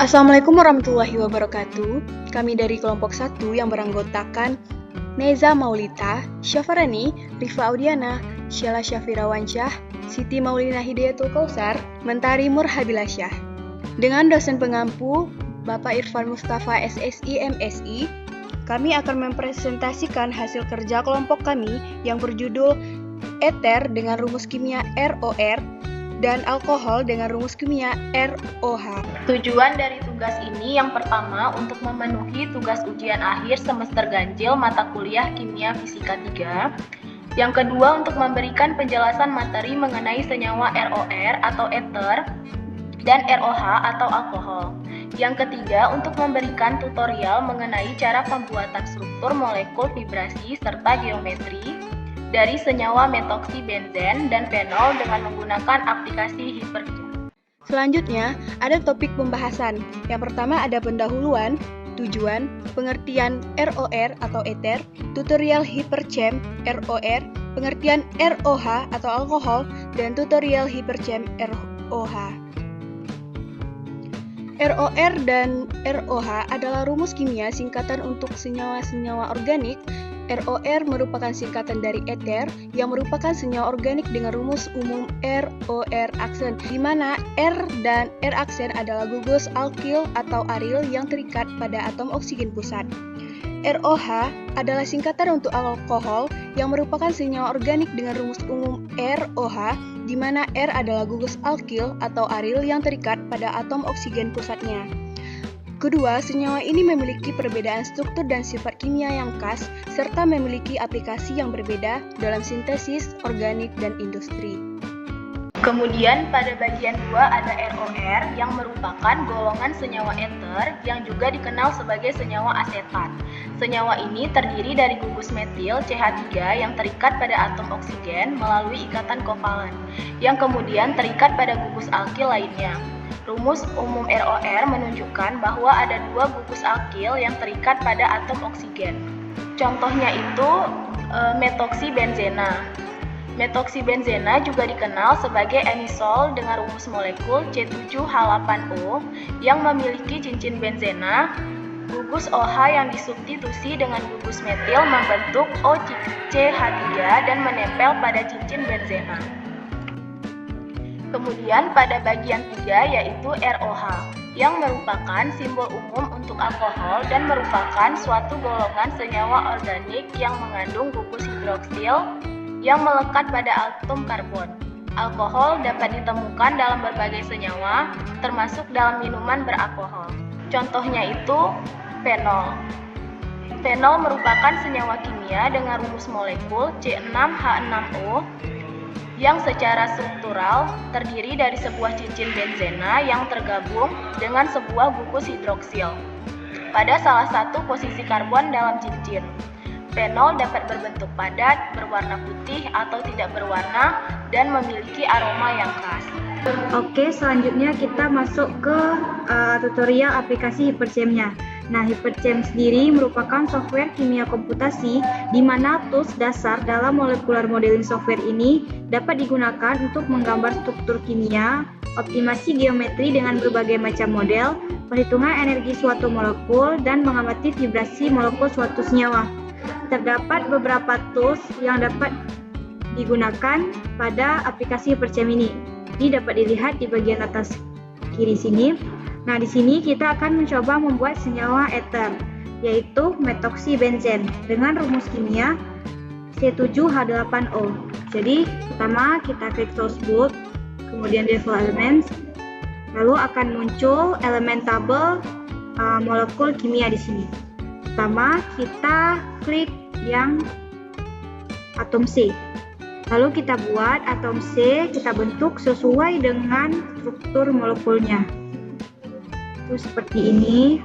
Assalamualaikum warahmatullahi wabarakatuh. Kami dari kelompok 1 yang beranggotakan Neza Maulita, Syafarani, Rifa Audiana, Syala Syafirawansyah, Siti Maulina Hidayatul Kausar, Mentari Murhabilasyah. Dengan dosen pengampu Bapak Irfan Mustafa SSI MSI, kami akan mempresentasikan hasil kerja kelompok kami yang berjudul Eter dengan rumus kimia ROR dan alkohol dengan rumus kimia ROH. Tujuan dari tugas ini yang pertama untuk memenuhi tugas ujian akhir semester ganjil mata kuliah Kimia Fisika 3. Yang kedua untuk memberikan penjelasan materi mengenai senyawa ROR atau eter dan ROH atau alkohol. Yang ketiga untuk memberikan tutorial mengenai cara pembuatan struktur molekul vibrasi serta geometri dari senyawa metoksibenzen dan fenol dengan menggunakan aplikasi hiperchem. Selanjutnya, ada topik pembahasan. Yang pertama ada pendahuluan, tujuan, pengertian ROR atau eter, tutorial hiperchem ROR, pengertian ROH atau alkohol, dan tutorial hiperchem ROH. ROR dan ROH adalah rumus kimia singkatan untuk senyawa-senyawa organik. ROR merupakan singkatan dari eter yang merupakan senyawa organik dengan rumus umum ROR aksen, di mana R dan R aksen adalah gugus alkil atau aril yang terikat pada atom oksigen pusat. ROH adalah singkatan untuk alkohol yang merupakan senyawa organik dengan rumus umum ROH, di mana R adalah gugus alkil atau aril yang terikat pada atom oksigen pusatnya. Kedua, senyawa ini memiliki perbedaan struktur dan sifat kimia yang khas, serta memiliki aplikasi yang berbeda dalam sintesis, organik, dan industri. Kemudian pada bagian 2 ada ROR yang merupakan golongan senyawa eter yang juga dikenal sebagai senyawa asetat. Senyawa ini terdiri dari gugus metil CH3 yang terikat pada atom oksigen melalui ikatan kovalen, yang kemudian terikat pada gugus alkil lainnya. Rumus umum ROR menunjukkan bahwa ada 2 gugus alkil yang terikat pada atom oksigen. Contohnya itu metoksibenzena. Metoksibenzena juga dikenal sebagai anisol dengan rumus molekul C7H8O yang memiliki cincin benzena. Gugus OH yang disubstitusi dengan gugus metil membentuk OCH3 dan menempel pada cincin benzena. Kemudian pada bagian 3 yaitu ROH yang merupakan simbol umum untuk alkohol dan merupakan suatu golongan senyawa organik yang mengandung gugus hidroksil yang melekat pada atom karbon. Alkohol dapat ditemukan dalam berbagai senyawa, termasuk dalam minuman beralkohol. Contohnya itu fenol. Fenol merupakan senyawa kimia dengan rumus molekul C6H6O yang secara struktural terdiri dari sebuah cincin benzena yang tergabung dengan sebuah gugus hidroksil pada salah satu posisi karbon dalam cincin. Fenol dapat berbentuk padat, berwarna putih atau tidak berwarna, dan memiliki aroma yang khas. Oke, selanjutnya kita masuk ke tutorial aplikasi hiperchemnya. Nah, hiperchem sendiri merupakan software kimia komputasi di mana tools dasar dalam molecular modeling software ini dapat digunakan untuk menggambar struktur kimia, optimasi geometri dengan berbagai macam model, perhitungan energi suatu molekul, dan mengamati vibrasi molekul suatu senyawa. Terdapat beberapa tools yang dapat digunakan pada aplikasi hiperchem ini. Ini dapat dilihat di bagian atas kiri sini. Nah, di sini kita akan mencoba membuat senyawa eter, yaitu metoksibenzen dengan rumus kimia C7H8O. Jadi, pertama kita klik source book, kemudian default elements, lalu akan muncul elemen tabel molekul kimia di sini. Pertama, kita klik yang atom C. Lalu kita buat atom C, kita bentuk sesuai dengan struktur molekulnya. Itu seperti ini.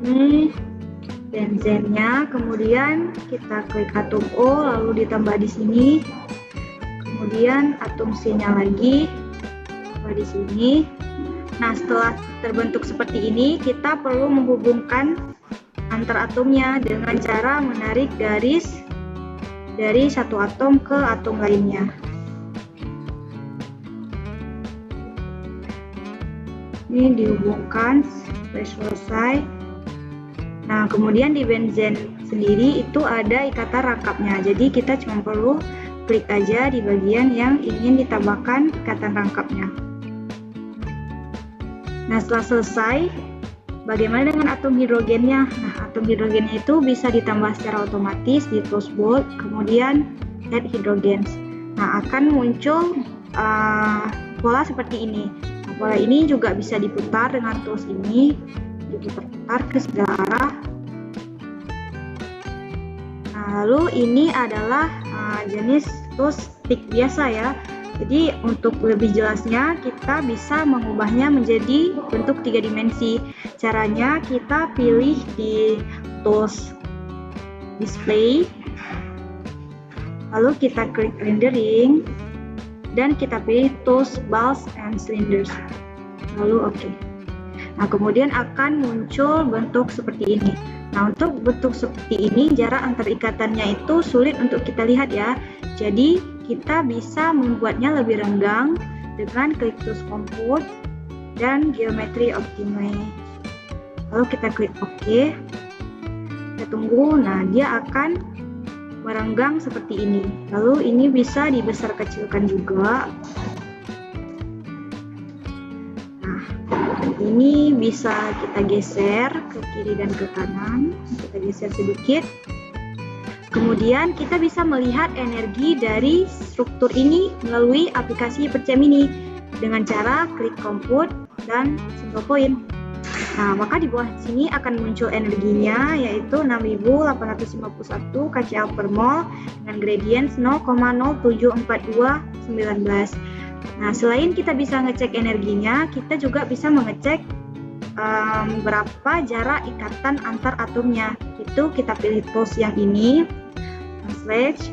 Ini benzennya, kemudian kita klik atom O, lalu ditambah di sini. Kemudian atom C-nya lagi, tambah di sini. Nah, setelah terbentuk seperti ini, kita perlu menghubungkan antar atomnya dengan cara menarik garis dari satu atom ke atom lainnya. Ini dihubungkan sampai selesai. Nah, kemudian di benzen sendiri itu ada ikatan rangkapnya. Jadi kita cuma perlu klik aja di bagian yang ingin ditambahkan ikatan rangkapnya. Nah, setelah selesai, bagaimana dengan atom hidrogennya? Nah, atom hidrogennya itu bisa ditambah secara otomatis di tools bolt, kemudian add hydrogens. Nah, akan muncul pola seperti ini. Pola ini juga bisa diputar dengan tools ini, diputar ke segala arah. Nah, lalu ini adalah jenis tools stick biasa ya. Jadi untuk lebih jelasnya kita bisa mengubahnya menjadi bentuk 3 dimensi. Caranya kita pilih di tools display, lalu kita klik rendering, dan kita pilih tools balls and cylinders, lalu oke. Nah, kemudian akan muncul bentuk seperti ini. Nah, untuk bentuk seperti ini jarak antar ikatannya itu sulit untuk kita lihat ya. Jadi kita bisa membuatnya lebih renggang dengan klik tools compute dan geometry optimize. Lalu kita klik OK. Kita tunggu. Nah, dia akan merenggang seperti ini. Lalu ini bisa dibesar kecilkan juga. Nah, ini bisa kita geser ke kiri dan ke kanan. Kita geser sedikit. Kemudian kita bisa melihat energi dari struktur ini melalui aplikasi Hyperchamp ini dengan cara klik compute dan single point. Nah, maka di bawah sini akan muncul energinya, yaitu 6851 kcal per mol dengan gradient 0,074219. Nah, selain kita bisa ngecek energinya, kita juga bisa mengecek berapa jarak ikatan antar atomnya. Itu kita pilih tools yang ini, slash,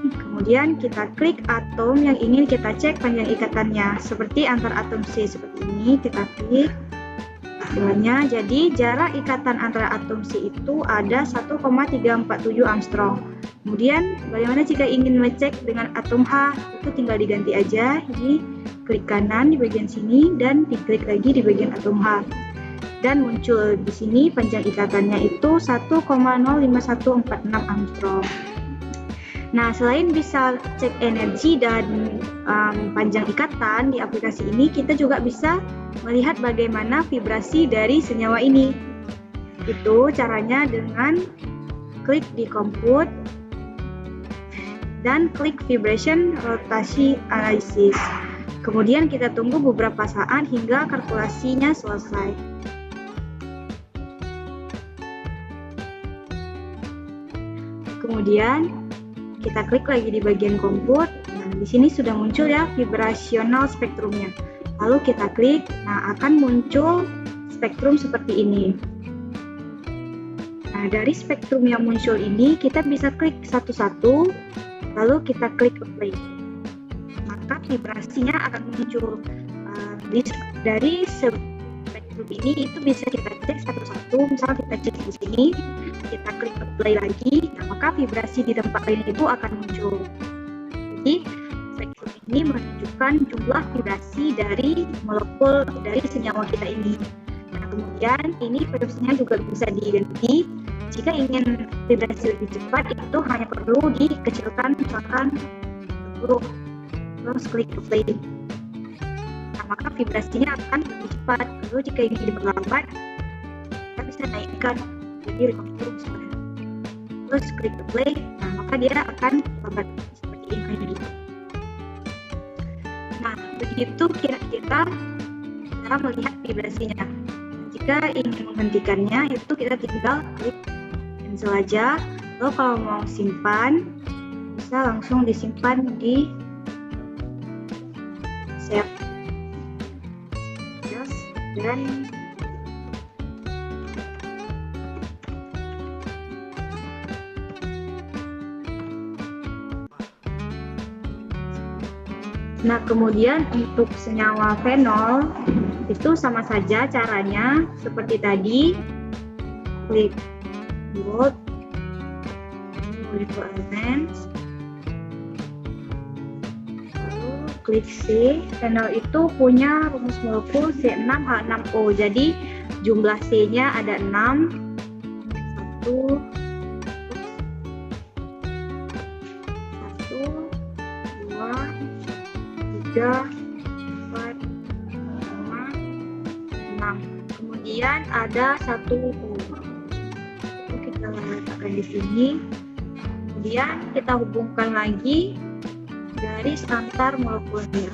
kemudian kita klik atom yang ingin kita cek panjang ikatannya. Seperti antar atom C seperti ini, kita klik. Jadi jarak ikatan antara atom C itu ada 1,347 Armstrong. Kemudian bagaimana jika ingin ngecek dengan atom H? Itu tinggal diganti aja. Jadi klik kanan di bagian sini dan diklik lagi di bagian atom H. Dan muncul di sini panjang ikatannya itu 1,05146 Armstrong. Nah, selain bisa cek energi dan panjang ikatan di aplikasi ini, kita juga bisa melihat bagaimana vibrasi dari senyawa ini. Itu caranya dengan klik di compute dan klik vibration rotasi analysis. Kemudian kita tunggu beberapa saat hingga kalkulasinya selesai. Kemudian kita klik lagi di bagian compute. Nah, di sini sudah muncul ya vibrational spektrumnya. Lalu kita klik, nah akan muncul spektrum seperti ini. Nah, dari spektrum yang muncul ini kita bisa klik satu-satu, lalu kita klik apply. Maka vibrasinya akan muncul dari spektrum ini. Itu bisa kita cek satu-satu. Misal kita cek di sini, kita klik apply lagi, nah maka vibrasi di tempat lain itu akan muncul. Jadi spektrum ini menunjukkan jumlah vibrasi dari molekul dari senyawa kita ini. Nah, kemudian ini vibrasinya juga bisa diganti. Jika ingin vibrasi lebih cepat, itu hanya perlu dikecilkan misalkan 10, terus klik apply. Nah, maka vibrasinya akan lebih cepat. Lalu jika ingin diperlambat, kita bisa naikkan jadi 50 misalnya. Terus klik apply, nah maka dia akan lambat seperti ini. Nah, begitu kira-kira cara melihat vibrasinya. Jika ingin menghentikannya, itu kita tinggal klik cancel aja. Lalu kalau mau simpan, bisa langsung disimpan di save. Dan nah, kemudian untuk senyawa fenol itu sama saja caranya seperti tadi. Klik bold, molecular elements. Lalu klik C. Panel itu punya rumus molekul C6H6O. Jadi jumlah C-nya ada 6. 1, 2, 3, 4, 5, 6. Kemudian ada 1 U. Itu kita letakkan di sini. Kemudian kita hubungkan lagi garis antar molekulnya.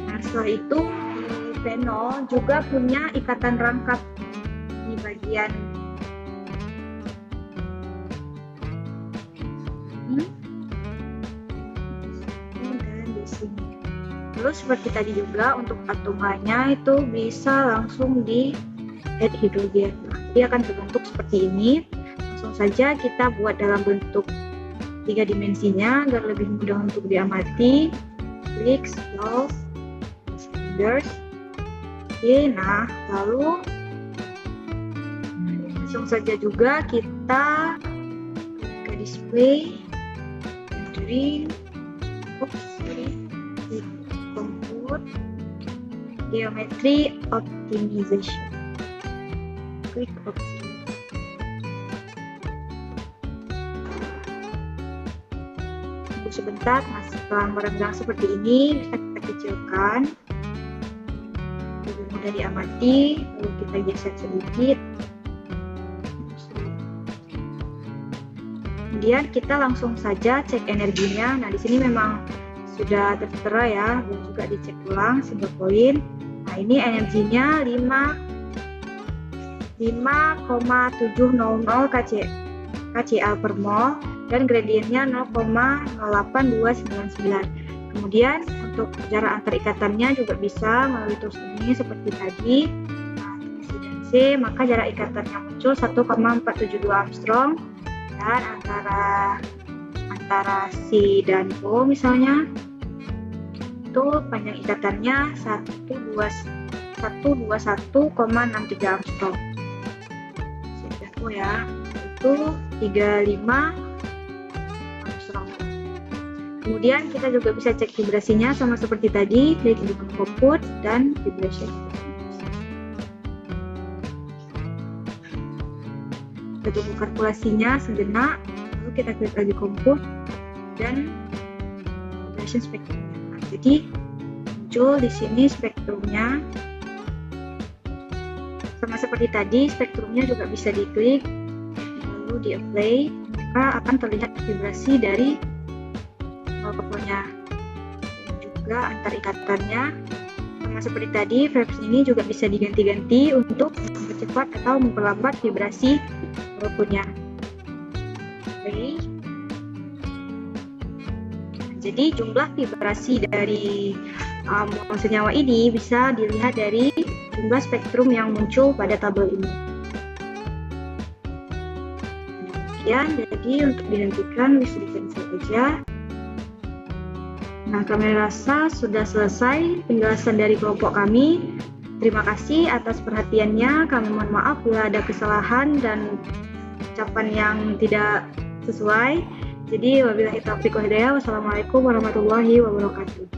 Nah, setelah itu di fenol juga punya ikatan rangkap di bagian ini dan di sini. Terus seperti tadi juga untuk atom H-nya itu bisa langsung di add hidrogen. Nah, dia akan terbentuk seperti ini. Langsung saja kita buat dalam bentuk 3 dimensinya agar lebih mudah untuk diamati. Klik solve cylinders. Oke, nah lalu langsung saja juga kita ke display, rendering, compute, geometry optimization. Klik OK. Tunggu sebentar. Nah, setelah merenggang seperti ini bisa kita kecilkan, lebih mudah diamati. Lalu kita geser sedikit. Kemudian kita langsung saja cek energinya. Nah, di sini memang sudah tertera ya, dan juga dicek ulang single point. Nah, ini energinya 5,700 kcal per mol dan gradiennya 0,08299. Kemudian untuk jarak antar ikatannya juga bisa melalui tools ini seperti tadi. Nah, C dan C, maka jarak ikatannya muncul 1,472 Armstrong, dan antara C dan O misalnya itu panjang ikatannya 121,63 Armstrong. Ya, itu 35 Armstrong. Kemudian kita juga bisa cek vibrasinya sama seperti tadi, klik di compute dan vibration. Kita tunggu kalkulasinya sejenak, lalu kita klik lagi compute dan vibration spektrumnya. Nah, jadi muncul di sini spektrumnya. Sama seperti tadi, spektrumnya juga bisa diklik lalu di apply, maka akan terlihat vibrasi dari molekulnya dan juga antar ikatannya. Sama seperti tadi, vibes ini juga bisa diganti-ganti untuk mempercepat atau memperlambat vibrasi molekulnya. Oke. Jadi jumlah vibrasi dari senyawa ini bisa dilihat dari jumlah spektrum yang muncul pada tabel ini. Demikian, jadi untuk dihentikan bisa di-cancel saja. Nah, kami rasa sudah selesai penjelasan dari kelompok kami. Terima kasih atas perhatiannya. Kami mohon maaf bila ada kesalahan dan ucapan yang tidak sesuai. Jadi wabillahi taufiq wal hidayah. Wassalamualaikum warahmatullahi wabarakatuh.